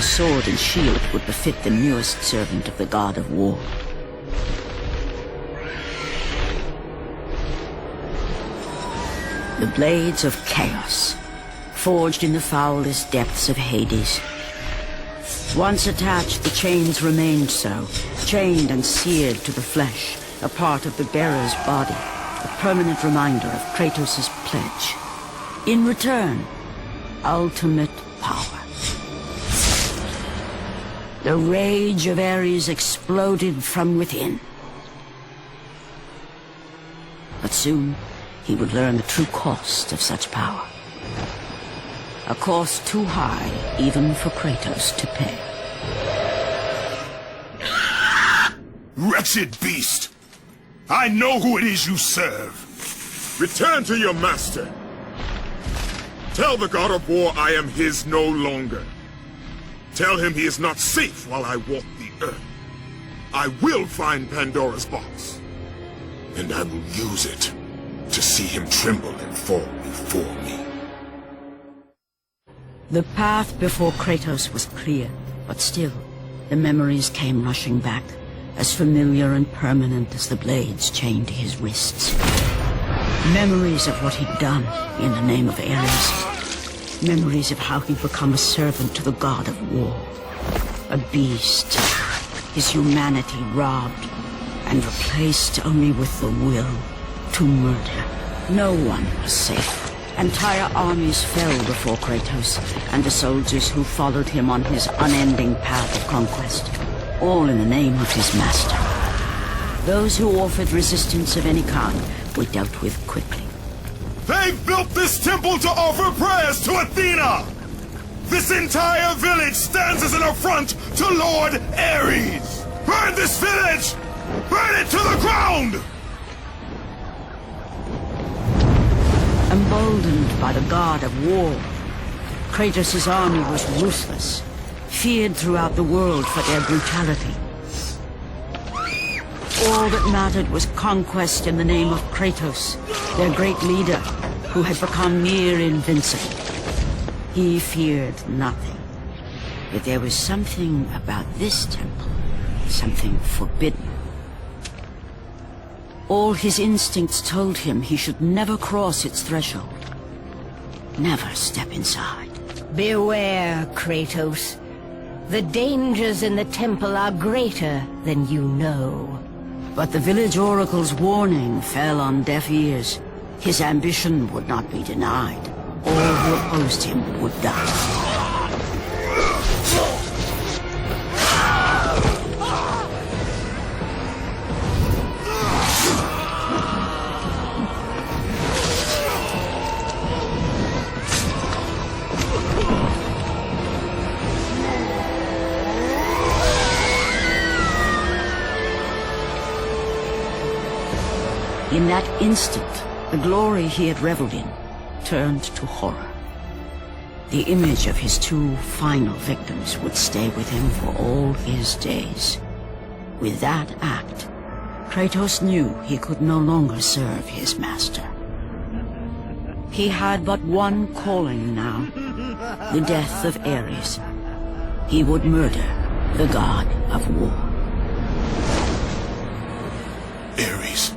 sword and shield would befit the newest servant of the god of war. The blades of chaos, forged in the foulest depths of Hades. Once attached, the chains remained so, chained and seared to the flesh, a part of the bearer's body, a permanent reminder of Kratos' pledge. In return, ultimate power. The rage of Ares exploded from within. But soon, he would learn the true cost of such power. A cost too high even for Kratos to pay. Wretched beast! I know who it is you serve! Return to your master! Tell the god of war I am his no longer. Tell him he is not safe while I walk the earth. I will find Pandora's box. And I will use it to see him tremble and fall before me. The path before Kratos was clear, but still, the memories came rushing back, as familiar and permanent as the blades chained to his wrists. Memories of what he'd done in the name of Ares. Memories of how he'd become a servant to the god of war. A beast, his humanity robbed, and replaced only with the will to murder. No one was safe. Entire armies fell before Kratos, and the soldiers who followed him on his unending path of conquest, all in the name of his master. Those who offered resistance of any kind were dealt with quickly. They've built this temple to offer prayers to Athena! This entire village stands as an affront to Lord Ares! Burn this village! Burn it to the ground! Emboldened by the god of war, Kratos' army was ruthless, feared throughout the world for their brutality. All that mattered was conquest in the name of Kratos, their great leader, who had become near invincible. He feared nothing. But there was something about this temple, something forbidden. All his instincts told him he should never cross its threshold. Never step inside. Beware, Kratos. The dangers in the temple are greater than you know. But the village oracle's warning fell on deaf ears. His ambition would not be denied. All who opposed him would die. In that instant, the glory he had reveled in turned to horror. The image of his two final victims would stay with him for all his days. With that act, Kratos knew he could no longer serve his master. He had but one calling now, the death of Ares. He would murder the god of war. Ares,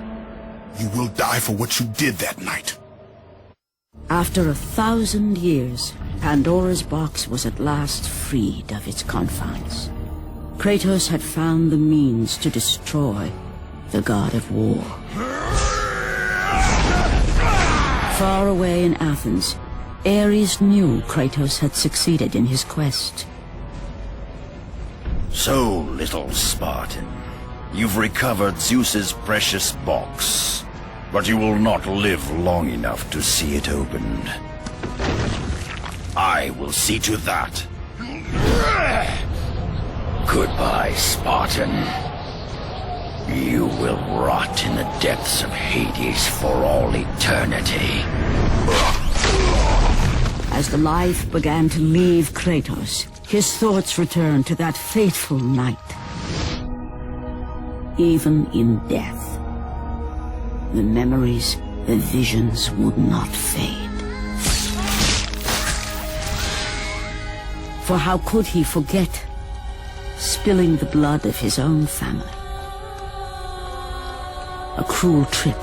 you will die for what you did that night. After 1,000 years, Pandora's box was at last freed of its confines. Kratos had found the means to destroy the god of war. Far away in Athens, Ares knew Kratos had succeeded in his quest. So, little Spartan, you've recovered Zeus's precious box, but you will not live long enough to see it opened. I will see to that. Goodbye, Spartan. You will rot in the depths of Hades for all eternity. As the life began to leave Kratos, his thoughts returned to that fateful night. Even in death, the memories, the visions would not fade. For how could he forget spilling the blood of his own family? A cruel trick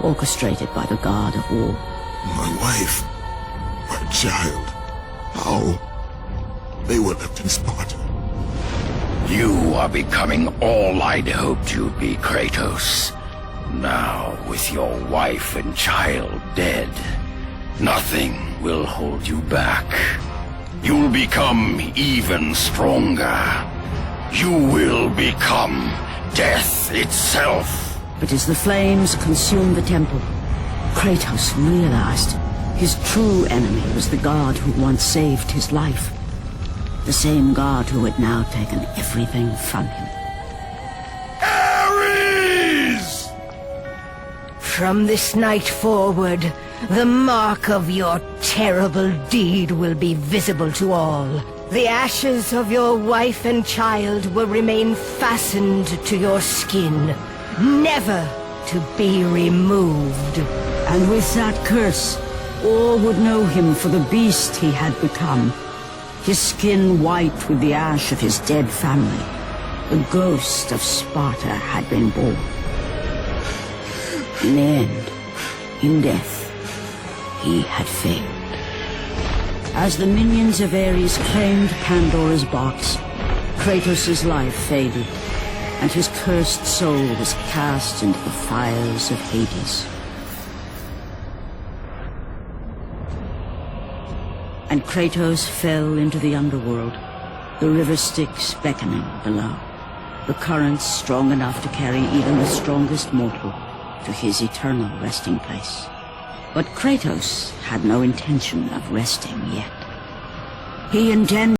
orchestrated by the God of War. My wife, my child, how? They were left in Sparta. You are becoming all I'd hoped you'd be, Kratos. Now, with your wife and child dead, nothing will hold you back. You'll become even stronger. You will become death itself. But as the flames consumed the temple, Kratos realized his true enemy was the god who once saved his life. The same god who had now taken everything from him. Ares! From this night forward, the mark of your terrible deed will be visible to all. The ashes of your wife and child will remain fastened to your skin, never to be removed. And with that curse, all would know him for the beast he had become. His skin white with the ash of his dead family. The ghost of Sparta had been born. In the end, in death, he had failed. As the minions of Ares claimed Pandora's box, Kratos' life faded, and his cursed soul was cast into the fires of Hades. And Kratos fell into the underworld, the river Styx beckoning below, the currents strong enough to carry even the strongest mortal to his eternal resting place. But Kratos had no intention of resting yet. He intended